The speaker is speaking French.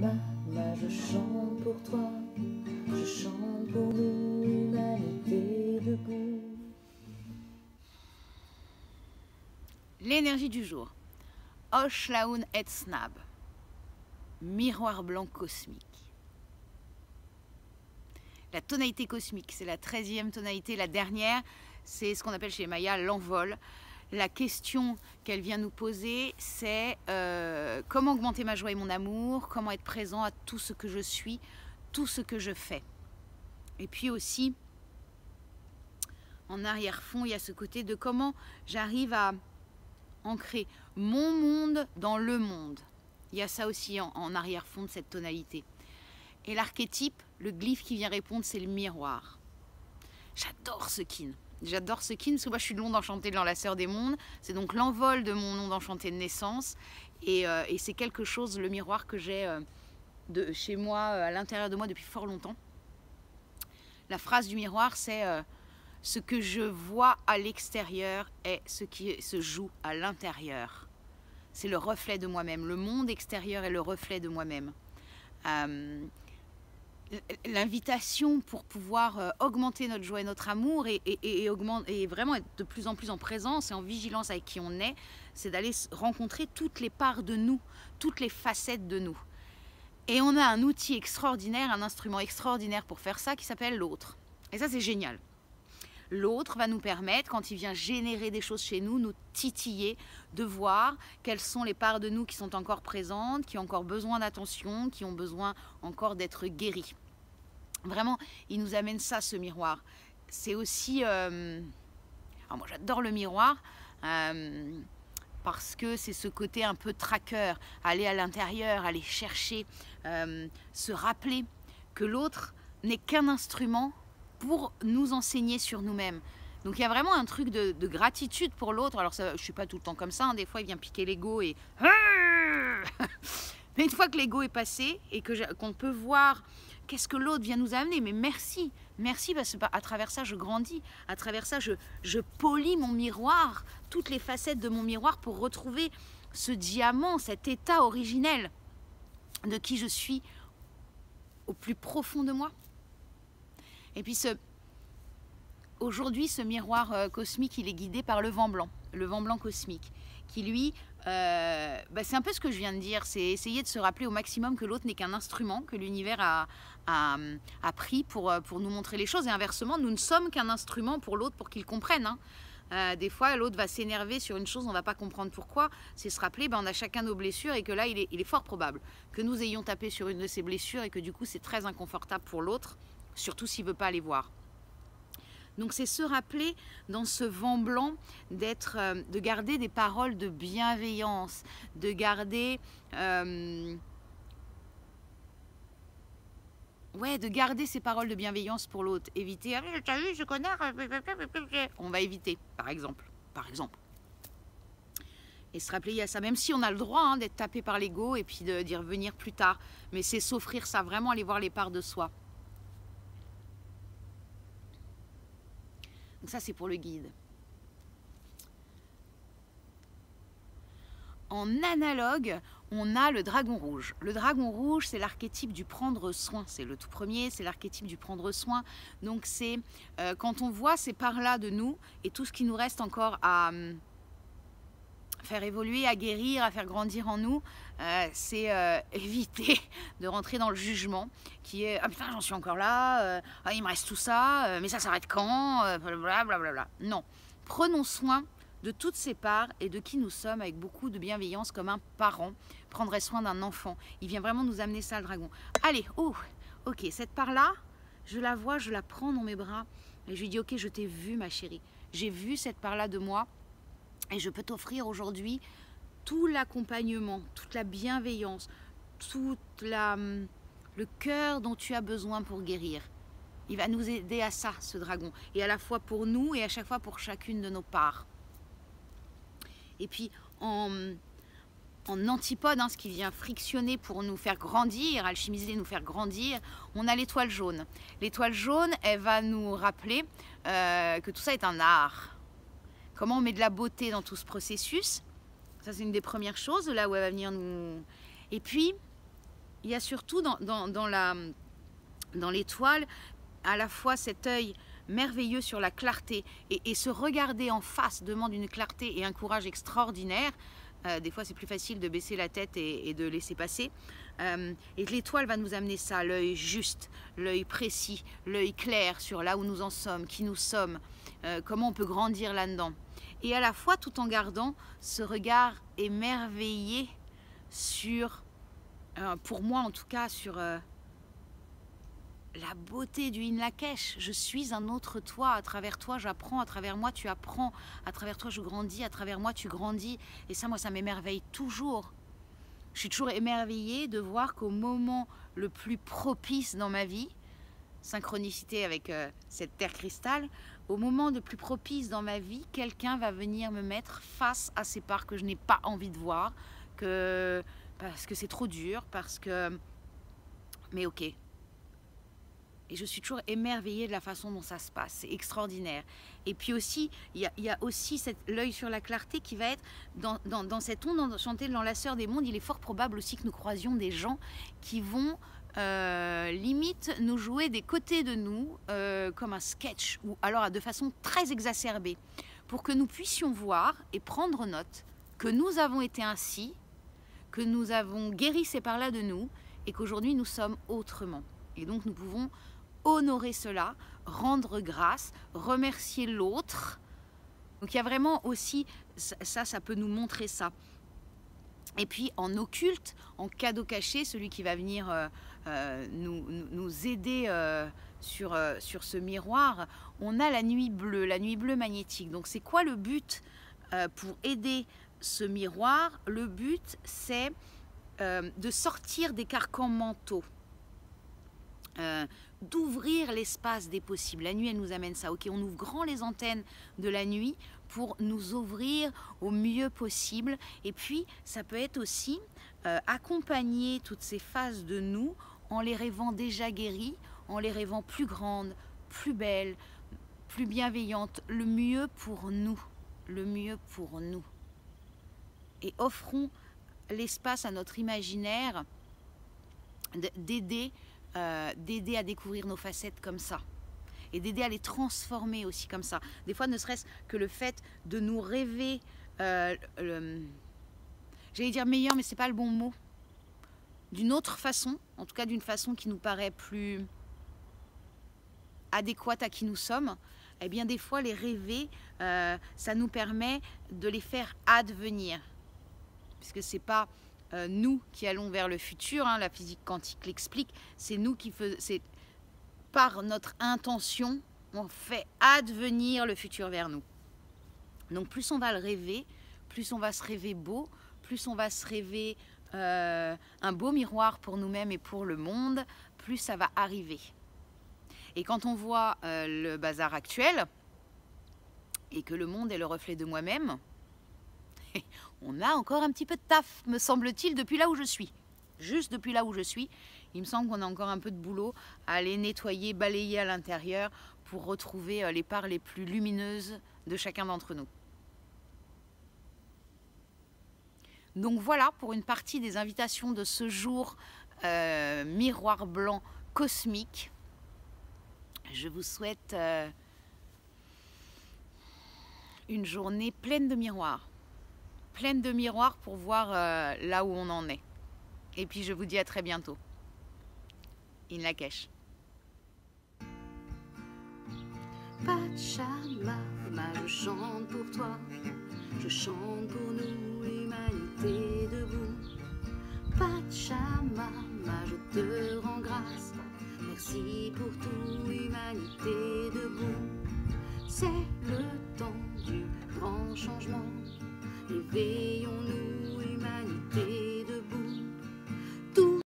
Mama, je chante pour toi, je chante pour nous, humanité debout. L'énergie du jour. Oshlaun et Snab. Miroir blanc cosmique. La tonalité cosmique, c'est la 13e tonalité, la dernière, c'est ce qu'on appelle chez les Mayas l'envol. La question qu'elle vient nous poser, c'est comment augmenter ma joie et mon amour, comment être présent à tout ce que je suis, tout ce que je fais. Et puis aussi, en arrière-fond, il y a ce côté de comment j'arrive à ancrer mon monde dans le monde. Il y a ça aussi en arrière-fond de cette tonalité. Et l'archétype, le glyphe qui vient répondre, c'est le miroir. J'adore ce kin. J'adore ce kin parce que moi je suis de l'onde enchantée de l'enlaceur des mondes. C'est donc l'envol de mon onde enchantée de naissance. Et c'est quelque chose, le miroir que j'ai chez moi, à l'intérieur de moi depuis fort longtemps. La phrase du miroir, c'est ce que je vois à l'extérieur est ce qui se joue à l'intérieur. C'est le reflet de moi-même. Le monde extérieur est le reflet de moi-même. L'invitation pour pouvoir augmenter notre joie et notre amour et vraiment être de plus en plus en présence et en vigilance avec qui on est, c'est d'aller rencontrer toutes les parts de nous, toutes les facettes de nous. Et on a un outil extraordinaire, un instrument extraordinaire pour faire ça qui s'appelle l'autre. Et ça, c'est génial. L'autre va nous permettre, quand il vient générer des choses chez nous, nous titiller, de voir quelles sont les parts de nous qui sont encore présentes, qui ont encore besoin d'attention, qui ont besoin encore d'être guéries. Vraiment, il nous amène ça, ce miroir. C'est aussi... Alors moi, j'adore le miroir, parce que c'est ce côté un peu tracker, aller à l'intérieur, aller chercher, se rappeler que l'autre n'est qu'un instrument pour nous enseigner sur nous-mêmes. Donc il y a vraiment un truc de gratitude pour l'autre. Alors ça, je ne suis pas tout le temps comme ça, hein. Des fois il vient piquer l'ego et... Mais une fois que l'ego est passé et qu'on peut voir qu'est-ce que l'autre vient nous amener, mais merci, merci parce qu'à travers ça je grandis, à travers ça je polis mon miroir, toutes les facettes de mon miroir pour retrouver ce diamant, cet état originel de qui je suis au plus profond de moi. Et puis aujourd'hui, ce miroir cosmique, il est guidé par le vent blanc cosmique, qui lui, c'est un peu ce que je viens de dire, c'est essayer de se rappeler au maximum que l'autre n'est qu'un instrument, que l'univers a pris pour nous montrer les choses, et inversement, nous ne sommes qu'un instrument pour l'autre, pour qu'il comprenne. Des fois, l'autre va s'énerver sur une chose, on ne va pas comprendre pourquoi, c'est se rappeler, on a chacun nos blessures, et que là, il est fort probable que nous ayons tapé sur une de ces blessures, et que du coup, c'est très inconfortable pour l'autre, surtout s'il ne veut pas aller voir. Donc c'est se rappeler dans ce vent blanc de garder des paroles de bienveillance, de garder de garder ces paroles de bienveillance pour l'autre. Éviter, ah, t'as vu ce connard, on va éviter, par exemple. Et se rappeler, il y a ça, même si on a le droit d'être tapé par l'ego et puis d'y revenir plus tard. Mais c'est s'offrir ça, vraiment aller voir les parts de soi. Donc ça, c'est pour le guide. En analogue, on a le dragon rouge. Le dragon rouge, c'est l'archétype du prendre soin. C'est le tout premier, c'est l'archétype du prendre soin. Donc c'est quand on voit ces parts-là de nous et tout ce qui nous reste encore à faire évoluer, à guérir, à faire grandir en nous, c'est éviter de rentrer dans le jugement qui est « Ah putain, j'en suis encore là, il me reste tout ça, mais ça s'arrête quand blablabla. » Non, prenons soin de toutes ces parts et de qui nous sommes avec beaucoup de bienveillance comme un parent prendrait soin d'un enfant. Il vient vraiment nous amener ça, le dragon. Allez, ok, cette part-là, je la vois, je la prends dans mes bras et je lui dis « Ok, je t'ai vu ma chérie, j'ai vu cette part-là de moi. » Et je peux t'offrir aujourd'hui tout l'accompagnement, toute la bienveillance, tout le cœur dont tu as besoin pour guérir. Il va nous aider à ça, ce dragon. Et à la fois pour nous et à chaque fois pour chacune de nos parts. Et puis en antipode, ce qui vient frictionner pour nous faire grandir, alchimiser, nous faire grandir, on a l'étoile jaune. L'étoile jaune, elle va nous rappeler que tout ça est un art. Comment on met de la beauté dans tout ce processus. Ça, c'est une des premières choses, là où elle va venir nous... Et puis, il y a surtout dans l'étoile, à la fois cet œil merveilleux sur la clarté, et se regarder en face demande une clarté et un courage extraordinaire. Des fois c'est plus facile de baisser la tête et de laisser passer, et l'étoile va nous amener ça, l'œil juste, l'œil précis, l'œil clair sur là où nous en sommes, qui nous sommes, comment on peut grandir là-dedans, et à la fois tout en gardant ce regard émerveillé sur, pour moi en tout cas, sur la beauté du Inlakesh. Je suis un autre toi, à travers toi j'apprends, à travers moi tu apprends, à travers toi je grandis, à travers moi tu grandis, et ça, moi, ça m'émerveille toujours. Je suis toujours émerveillée de voir qu'au moment le plus propice dans ma vie, synchronicité avec cette terre cristal, au moment le plus propice dans ma vie, quelqu'un va venir me mettre face à ces parts que je n'ai pas envie de voir, parce que c'est trop dur, mais ok. Et je suis toujours émerveillée de la façon dont ça se passe. C'est extraordinaire. Et puis aussi, il y a aussi l'œil sur la clarté qui va être dans cette onde enchantée de l'enlaceur des mondes. Il est fort probable aussi que nous croisions des gens qui vont limite nous jouer des côtés de nous comme un sketch, ou alors de façon très exacerbée, pour que nous puissions voir et prendre note que nous avons été ainsi, que nous avons guéri ces parts-là de nous, et qu'aujourd'hui nous sommes autrement. Et donc nous pouvons honorer cela, rendre grâce, remercier l'autre. Donc il y a vraiment aussi, ça peut nous montrer ça. Et puis en occulte, en cadeau caché, celui qui va venir nous aider sur ce miroir, on a la nuit bleue magnétique. Donc c'est quoi le but pour aider ce miroir? Le but, c'est de sortir des carcans mentaux. D'ouvrir l'espace des possibles. La nuit, elle nous amène ça. Ok, on ouvre grand les antennes de la nuit pour nous ouvrir au mieux possible. Et puis, ça peut être aussi accompagner toutes ces phases de nous en les rêvant déjà guéries, en les rêvant plus grandes, plus belles, plus bienveillantes, le mieux pour nous, le mieux pour nous. Et offrons l'espace à notre imaginaire d'aider à découvrir nos facettes comme ça, et d'aider à les transformer aussi comme ça. Des fois, ne serait-ce que le fait de nous rêver, j'allais dire meilleur, mais c'est pas le bon mot, d'une autre façon, en tout cas d'une façon qui nous paraît plus adéquate à qui nous sommes. Eh bien, des fois, les rêver, ça nous permet de les faire advenir, puisque c'est pas nous qui allons vers le futur, hein, la physique quantique l'explique, c'est nous qui faisons, c'est par notre intention, on fait advenir le futur vers nous. Donc plus on va le rêver, plus on va se rêver beau, plus on va se rêver un beau miroir pour nous-mêmes et pour le monde, plus ça va arriver. Et quand on voit le bazar actuel, et que le monde est le reflet de moi-même, on a encore un petit peu de taf, me semble-t-il, depuis là où je suis. Juste depuis là où je suis, il me semble qu'on a encore un peu de boulot à aller nettoyer, balayer à l'intérieur pour retrouver les parts les plus lumineuses de chacun d'entre nous. Donc voilà pour une partie des invitations de ce jour miroir blanc cosmique. Je vous souhaite une journée pleine de miroirs. Pleine de miroirs pour voir là où on en est. Et puis je vous dis à très bientôt. Inlakesh. Pachamama, je chante pour toi, je chante pour nous, l'humanité debout. Pachamama, je te rends grâce, merci pour tout, humanité debout. C'est le temps du grand changement, éveillons-nous, humanité